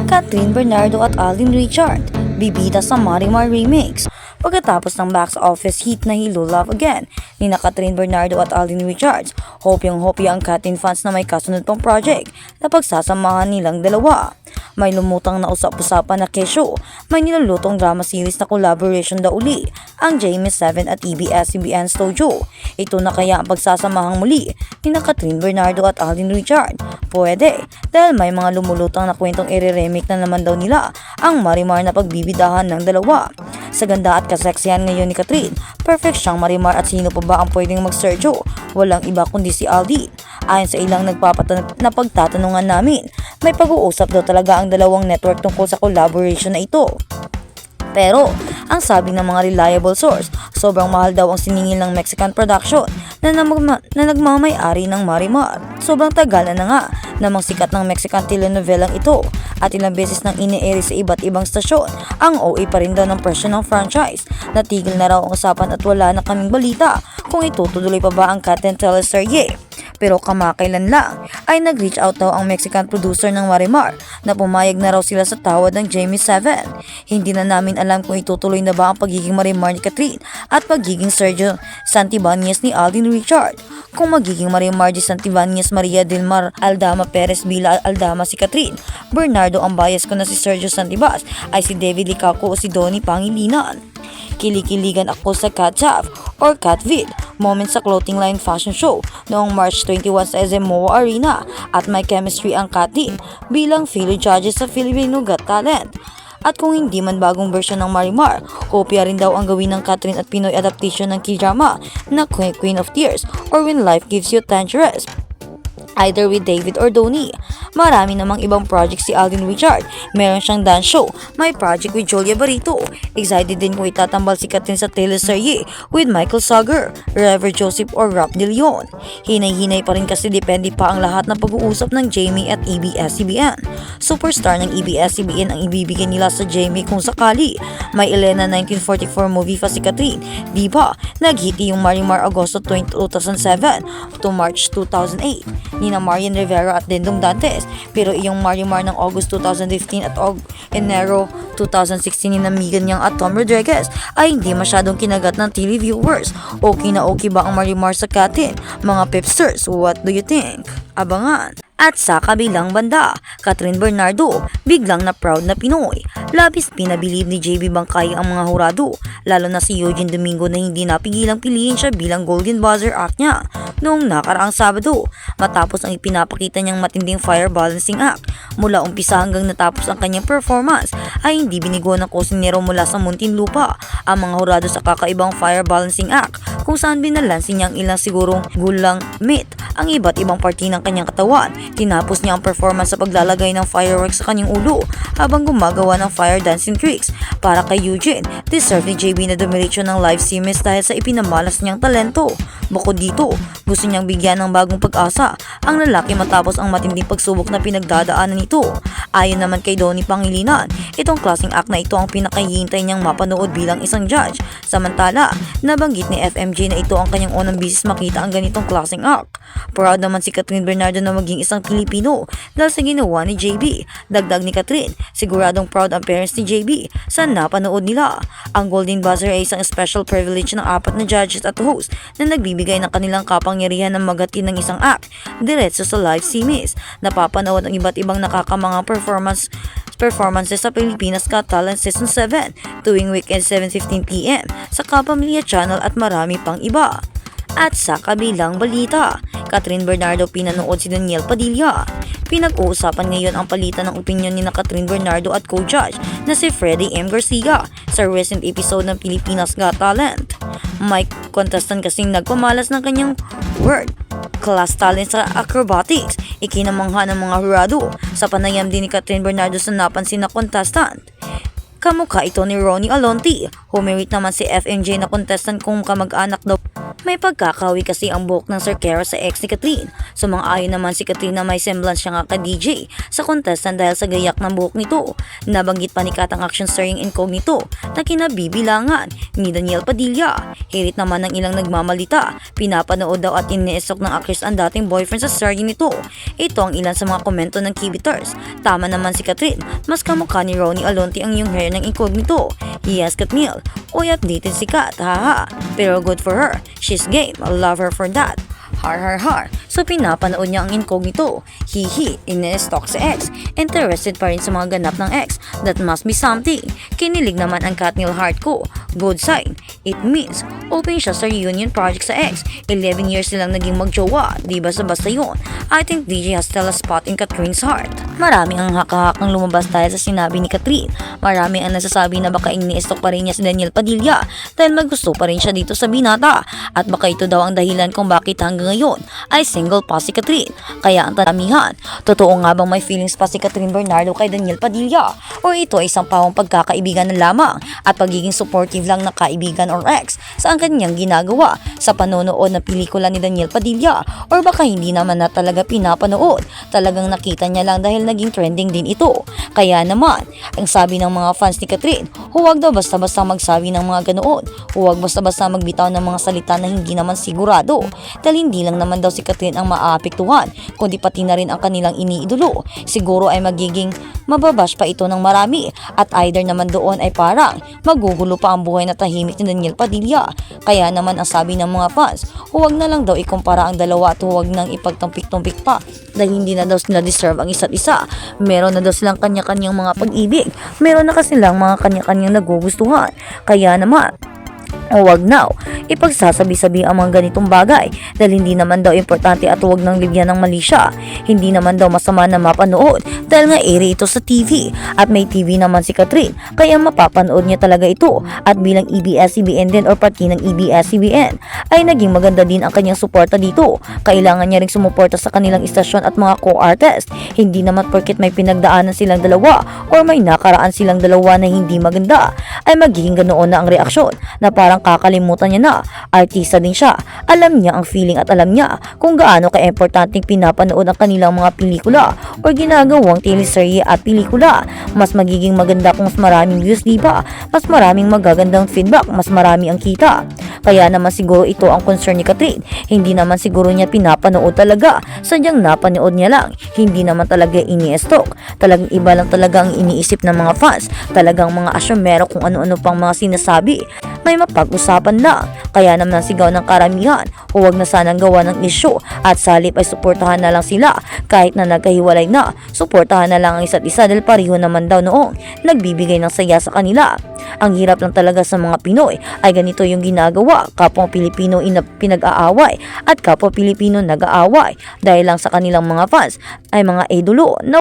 Catherine Bernardo at Alden Richard, bibida sa Marimar Remix. Pagkatapos ng box office hit na Hello Love Again ni Catherine Bernardo at Alden Richards, hopyang-hopya ang Katin fans na may kasunod pang project na pagsasamahan nilang dalawa. May lumutang na usap-usapan na kesyo, may nilulutong drama series na collaboration daw uli ang Jamie 7 at ABS-CBN Studio. Ito na kaya ang pagsasamahang muli ni Catherine Bernardo at Alden Richard? Pwede, dahil may mga lumulutang na kwentong i-remake na naman daw nila ang Marimar na pagbibidahan ng dalawa. Sa ganda at kaseksihan ngayon ni Catherine, perfect siyang Marimar at sino pa ba ang pwedeng mag-Sergio? Walang iba kundi si Alden. Ayon sa ilang na pagtatanungan namin, may pag-uusap daw talaga ang dalawang network tungkol sa collaboration na ito. Pero, ang sabi ng mga reliable source, sobrang mahal daw ang siningil ng Mexican production na nagmamay-ari ng Marimar. Sobrang tagal na nga namang sikat ng Mexican telenovelang ito at ilang beses nang ine-air sa iba't ibang stasyon. Ang OA pa rin daw ng presyo ng franchise. Natigil na raw ang usapan at wala na kaming balita kung itutuloy pa ba ang Katin teleserye. Pero kamakailan lang ay nag-reach out daw ang Mexican producer ng Marimar na pumayag na raw sila sa tawad ng Jamie 7. Hindi na namin alam kung itutuloy na ba ang pagiging Marimar ni Catherine at pagiging Sergio Santibanez ni Alden Richard. Kung magiging Marimar de Santibanez Maria del Mar Aldama Perez Villa Aldama si Catherine Bernardo, ang bias ko na si Sergio Santibas ay si David Licaco o si Donnie Pangilinan. Kilikiligan ako sa Catchaf or Catvid moment sa clothing line fashion show noong March 21 sa SM MOA Arena at may chemistry ang Katin bilang fellow judges sa Filipino Got Talent. At kung hindi man bagong version ng Marimar, kopya rin daw ang gawin ng Catherine at Pinoy adaptation ng K-drama na Queen of Tears or When Life Gives You Tangerines, either with David or Donnie. Marami namang ibang project si Alden Richard. Meron siyang dance show, may project with Julia Barito. Excited din kung itatambal si Catherine sa teleserye with Michael Sager, Rever Joseph or Rap De Leon. Hinay-hinay pa rin kasi depende pa ang lahat ng pag-uusap ng Jamie at ABS-CBN. Superstar ng ABS-CBN ang ibibigay nila sa Jamie kung sakali. May Elena 1944 movie pa si Catherine. Di ba, nag-hiti yung Marimar Agosto 2007 to March 2008 ni na Marian Rivera at Dendong Dantes. Pero iyong Marimar ng August 2015 at Enero 2016 ni na Megan Yang at Tom Rodriguez ay hindi masyadong kinagat ng TV viewers. Okay na okay ba ang Marimar sa Katin? Mga pipsters, what do you think? Abangan! At sa kabilang banda, Catherine Bernardo, biglang na proud na Pinoy. Labis pinabilib ni JB Bangkay ang mga hurado, lalo na si Eugene Domingo na hindi napigilang piliin siya bilang Golden Buzzer act niya noong nakaraang Sabado matapos ang ipinapakita niyang matinding fire balancing act. Mula umpisa hanggang natapos ang kanyang performance ay hindi binigo ng kusinero mula sa Muntinlupa ang mga hurado sa kakaibang fire balancing act kung saan binalansin niya ang ilang sigurong gulang myth ang iba't ibang parti ng kanyang katawan. Tinapos niya ang performance sa paglalagay ng fireworks sa kanyang ulo habang gumagawa ng fire dancing tricks. Para kay Eugene, deserve ni JB na dumiretso ng live series dahil sa ipinamalas niyang talento. Bukod dito, gusto niyang bigyan ng bagong pag-asa ang lalaki matapos ang matinding pagsubok na pinagdadaanan nito. Ayon naman kay Donnie Pangilinan, itong klaseng act na ito ang pinakahihintay niyang mapanood bilang isang judge. Samantala, nabanggit ni FMJ na ito ang kanyang unang bisis makita ang ganitong klaseng act. Proud naman si Catherine Bernardo na maging isang Pilipino dahil sa ginawa ni JB. Dagdag ni Catherine, siguradong proud ang parents ni JB sa napanood nila. Ang Golden Buzzer ay isang special privilege ng 4 na judges at host na nagbibigay ng kanilang kapangyarihan ng magatin ng isang act diretso sa live series. Napapanood ang iba't ibang nakakamangang performances sa Pilipinas Got Talent Season 7 tuwing weekend 7:15 PM sa Kapamilya Channel at marami pang iba. At sa kabilang balita, Catherine Bernardo pinanood si Daniel Padilla. Pinag-uusapan ngayon ang palitan ng opinyon ni Catherine Bernardo at co-judge na si Freddie M. Garcia sa recent episode ng Pilipinas Got Talent. May contestant kasing nagpamalas ng kanyang word class talent sa acrobatics. Ikinamangha ng mga hurado sa panayam din ni Catherine Bernardo sa napansin na contestant. Kamukha ito ni Ronnie Alonti. Humirit naman si FMJ na contestant kung kamag-anak daw May pagkakawi kasi ang buhok ng Sir Kero sa ex ni Catherine. Sumang-ayon naman si Catherine na may semblance siya nga ka DJ sa contestant dahil sa gayak ng buhok nito. Nabanggit pa ni Kat ang action starring incognito na kinabibilangan ni Daniel Padilla. Hirit naman ng ilang nagmamalita, pinapanood daw at iniesok ng actress ang dating boyfriend sa starring nito. Ito ang ilan sa mga komento ng Kibiters. Tama naman si Catherine, mas kamukha ni Ronnie Alonte ang yung hair ng incognito. Yes, Katniel, uy updated si Kat, haha. Pero good for her, she's game, I love her for that. Har har har. So pinapanood niya ang incognito. Hihi, ine-stalk sa ex. Interested pa rin sa mga ganap ng ex. That must be something. Kinilig naman ang Katniel heart ko. Good sign. It means open siya sa reunion project sa ex. 11 years silang naging magjowa. Di basta-basta yun. I think DJ has still a spot in Catherine's heart. Marami ang hakahakang lumabas dahil sa sinabi ni Catherine. Marami ang nasasabi na baka ini-stalk pa rin niya si Daniel Padilla dahil maggusto pa rin siya dito sa binata. At baka ito daw ang dahilan kung bakit hanggang ngayon ay single pa si Catherine. Kaya ang tanamihan, totoo nga bang may feelings pa si Catherine Bernardo kay Daniel Padilla? O ito ay isang pawang pagkakaibigan na lamang at pagiging supportive lang na kaibigan or ex sa ang kanyang ginagawa sa panonood na pelikula ni Daniel Padilla? Or baka hindi naman na talaga pinapanood, talagang nakita niya lang dahil naging trending din ito. Kaya naman, ang sabi ng mga fans ni Catherine, huwag daw basta-basta magsabi ng mga ganoon, huwag basta-basta magbitaw ng mga salita na hindi naman sigurado, dahil hindi lang naman daw si Catherine ang maaapektuhan, kundi pati na rin ang kanilang iniidolo. Siguro ay magiging mababash pa ito ng marami at either naman doon ay parang magugulo pa ang buhay na tahimik ni Daniel Padilla. Kaya naman ang sabi ng mga fans, huwag na lang daw ikumpara ang dalawa at huwag nang ipagtumpik-tumpik pa dahil hindi na daw sila deserve ang isa't isa. Meron na daw silang kanya-kanyang mga pag-ibig, meron na kasi silang mga kanya-kanyang nagugustuhan. Kaya naman, huwag now ipagsasabi-sabi ang mga ganitong bagay dahil hindi naman daw importante at huwag nang libyan ng mali siya. Hindi naman daw masama na mapanood dahil nga ere ito sa TV at may TV naman si Catherine kaya mapapanood niya talaga ito at bilang ABS-CBN din or pati ng ABS-CBN ay naging maganda din ang kanyang suporta dito. Kailangan niya ring sumuporta sa kanilang istasyon at mga co-artist. Hindi naman porket may pinagdaanan silang dalawa or may nakaraan silang dalawa na hindi maganda ay magiging ganoon na ang reaksyon na parang kakalimutan niya na artista din siya. Alam niya ang feeling at alam niya kung gaano ka-importanteng pinapanood ang kanilang mga pelikula o ginagawang teleserye at pelikula. Mas magiging maganda kung mas maraming views, diba? Mas maraming magagandang feedback, mas marami ang kita. Kaya naman siguro ito ang concern ni Catherine. Hindi naman siguro niya pinapanood talaga. Sadyang napanood niya lang. Hindi naman talaga ini-stalk. Talagang iba lang talaga ang iniisip ng mga fans. Talagang mga asyomero kung ano-ano pang mga sinasabi. May mapag-usapan lang. Kaya naman sigaw ng karamihan, huwag na sanang gawa ng isyu at salip ay suportahan na lang sila kahit na nagkahiwalay na. Suportahan na lang ang isa't isa dahil pareho naman daw noong nagbibigay ng saya sa kanila. Ang hirap lang talaga sa mga Pinoy ay ganito yung ginagawa. Kapwa Pilipino pinag-aaway at kapwa Pilipino nag-aaway dahil lang sa kanilang mga fans ay mga idolo na